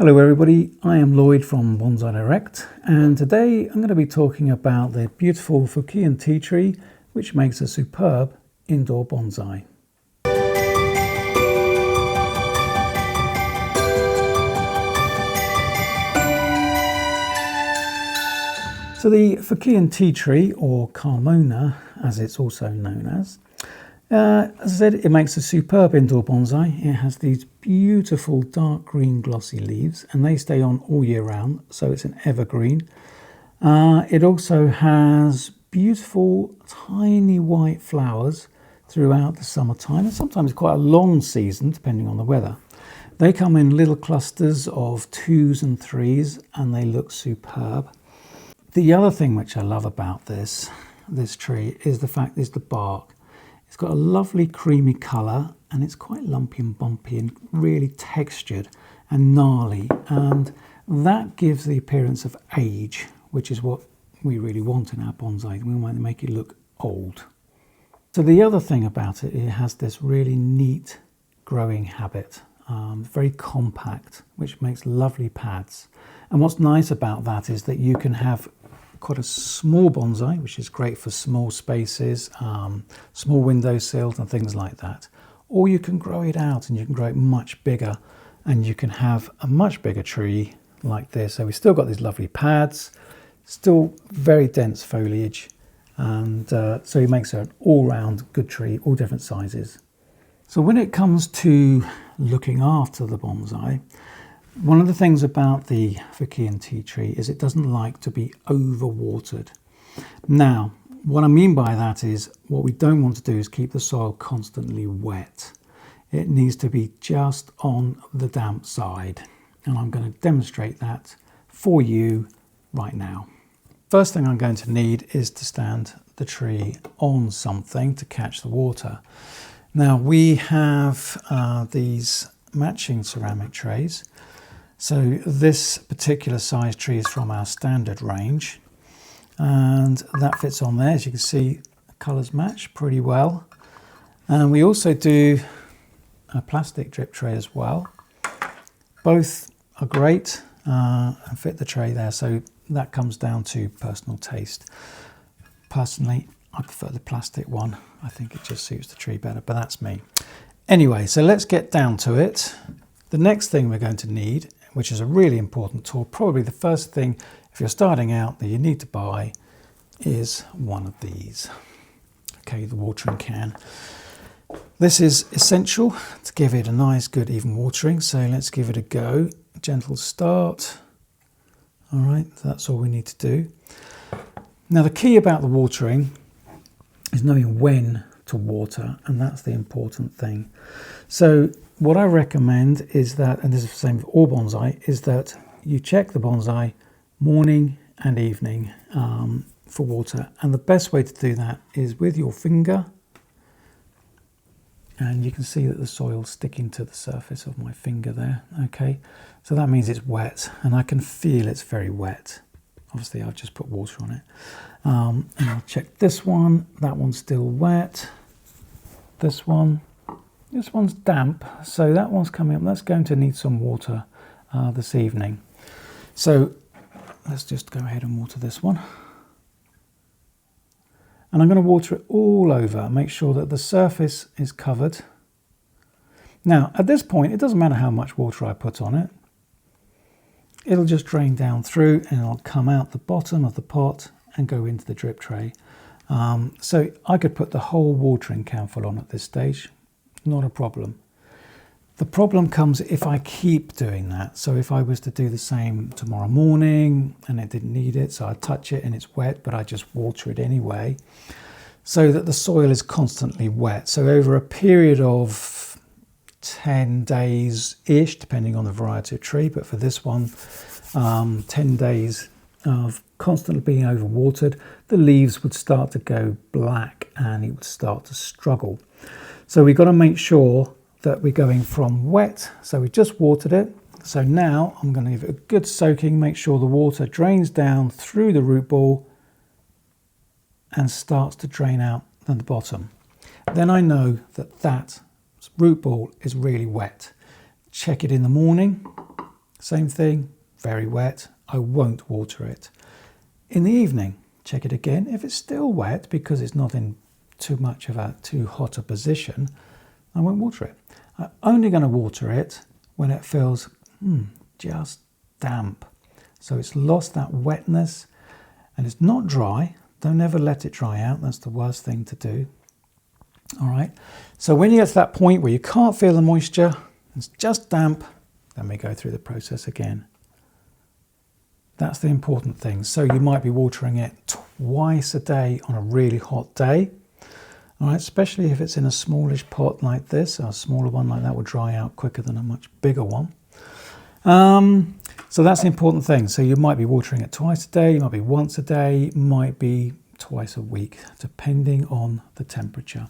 Hello everybody, I am Lloyd from Bonsai Direct, and today I'm going to be talking about the beautiful Fukien Tea Tree, which makes a superb indoor bonsai. So the Fukien Tea Tree, or Carmona as it's also known as I said, it makes a superb indoor bonsai. It has these beautiful dark green glossy leaves and they stay on all year round, so it's an evergreen. It also has beautiful tiny white flowers throughout the summertime, and sometimes quite a long season depending on the weather. They come in little clusters of 2s and 3s and they look superb. The other thing which I love about this tree is the bark. It's got a lovely creamy colour and it's quite lumpy and bumpy and really textured and gnarly, and that gives the appearance of age, which is what we really want in our bonsai. We want to make it look old. So the other thing about it, it has this really neat growing habit, very compact, which makes lovely pads. And what's nice about that is that you can have quite a small bonsai, which is great for small spaces, small windowsills and things like that. Or you can grow it out and you can grow it much bigger and you can have a much bigger tree like this. So we've still got these lovely pads, still very dense foliage, and so it makes an all-round good tree, all different sizes. So when it comes to looking after the bonsai, one of the things about the Fukien tea tree is it doesn't like to be overwatered. Now, what I mean by that is what we don't want to do is keep the soil constantly wet. It needs to be just on the damp side. And I'm going to demonstrate that for you right now. First thing I'm going to need is to stand the tree on something to catch the water. Now we have these matching ceramic trays. So this particular size tree is from our standard range, and that fits on there. As you can see, the colours match pretty well. And we also do a plastic drip tray as well. Both are great and fit the tray there, so that comes down to personal taste. Personally, I prefer the plastic one. I think it just suits the tree better, but that's me. Anyway, so let's get down to it. The next thing we're going to need, which is a really important tool, probably the first thing if you're starting out that you need to buy, is one of these. Okay, the watering can. This is essential to give it a nice, good, even watering. So let's give it a go. Gentle start. All right, that's all we need to do. Now the key about the watering is knowing when to water, and that's the important thing. So what I recommend is that, and this is the same for all bonsai, is that you check the bonsai morning and evening for water. And the best way to do that is with your finger. And you can see that the soil's sticking to the surface of my finger there. Okay, so that means it's wet, and I can feel it's very wet. Obviously, I've just put water on it. And I'll check this one. That one's still wet. This one's damp, so that one's coming up. That's going to need some water this evening. So let's just go ahead and water this one. And I'm going to water it all over, make sure that the surface is covered. Now, at this point, it doesn't matter how much water I put on it. It'll just drain down through and it'll come out the bottom of the pot and go into the drip tray. So I could put the whole watering can full on at this stage. Not a problem. The problem comes if I keep doing that. So if I was to do the same tomorrow morning and it didn't need it, so I touch it and it's wet, but I just water it anyway, so that the soil is constantly wet. So over a period of 10 days-ish, depending on the variety of tree, but for this one, 10 days of constantly being overwatered, the leaves would start to go black and it would start to struggle. So we've got to make sure that we're going from wet, so we just watered it. So now I'm going to give it a good soaking, make sure the water drains down through the root ball and starts to drain out at the bottom. Then I know that that root ball is really wet. Check it in the morning Same thing, very wet, I won't water it. In the evening, check it again. If it's still wet because it's not in too hot a position, I won't water it. I'm only going to water it when it feels just damp. So it's lost that wetness and it's not dry. Don't ever let it dry out. That's the worst thing to do. All right. So when you get to that point where you can't feel the moisture, it's just damp, then we go through the process again. That's the important thing. So you might be watering it twice a day on a really hot day. All right, especially if it's in a smallish pot like this. A smaller one like that will dry out quicker than a much bigger one. So that's the important thing. So you might be watering it twice a day, you might be once a day, might be twice a week, depending on the temperature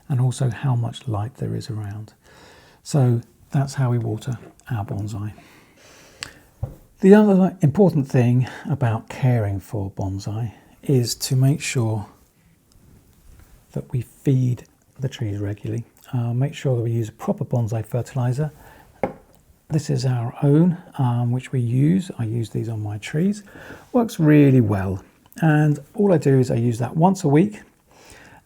and also how much light there is around. So that's how we water our bonsai. The other important thing about caring for bonsai is to make sure that we feed the trees regularly. Make sure that we use proper bonsai fertilizer. This is our own, which we use. I use these on my trees. Works really well. And all I do is I use that once a week.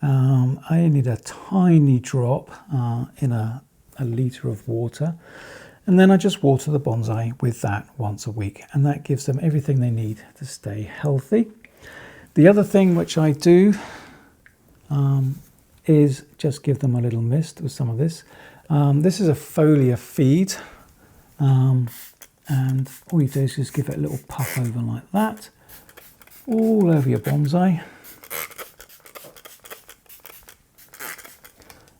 I need a tiny drop in a litre of water. And then I just water the bonsai with that once a week. And that gives them everything they need to stay healthy. The other thing which I do is just give them a little mist with some of this. This is a foliar feed. And all you do is just give it a little puff over like that, all over your bonsai.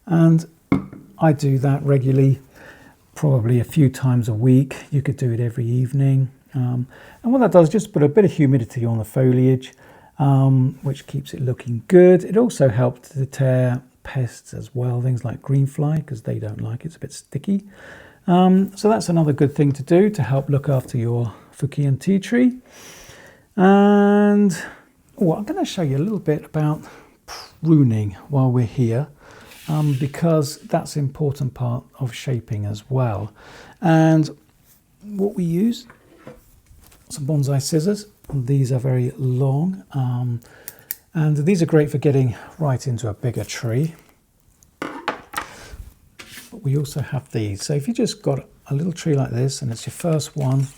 And I do that regularly, probably a few times a week. You could do it every evening. And what that does is just put a bit of humidity on the foliage, which keeps it looking good. It also helps to deter pests as well, things like greenfly, because they don't like it, it's a bit sticky. So that's another good thing to do to help look after your Fukien tea tree. And I'm going to show you a little bit about pruning while we're here, because that's an important part of shaping as well. And what we use, some bonsai scissors. These are very long, and these are great for getting right into a bigger tree. But we also have these. So if you just got a little tree like this and it's your first one,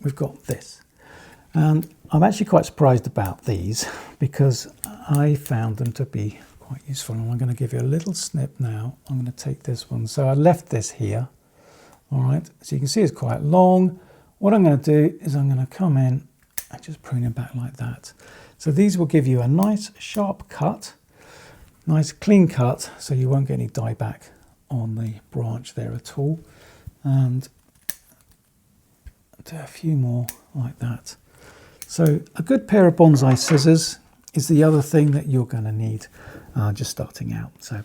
we've got this. And I'm actually quite surprised about these because I found them to be quite useful. And I'm going to give you a little snip now. I'm going to take this one. So I left this here. All right, so you can see it's quite long. What I'm going to do is I'm going to come in and just prune it back like that. So these will give you a nice sharp cut, nice clean cut, so you won't get any dieback on the branch there at all. And do a few more like that. So a good pair of bonsai scissors is the other thing that you're going to need just starting out. So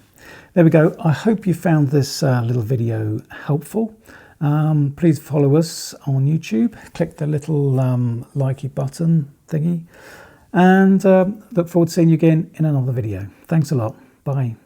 there we go. I hope you found this little video helpful. Please follow us on YouTube. Click the little likey button thingy. And look forward to seeing you again in another video. Thanks a lot. Bye.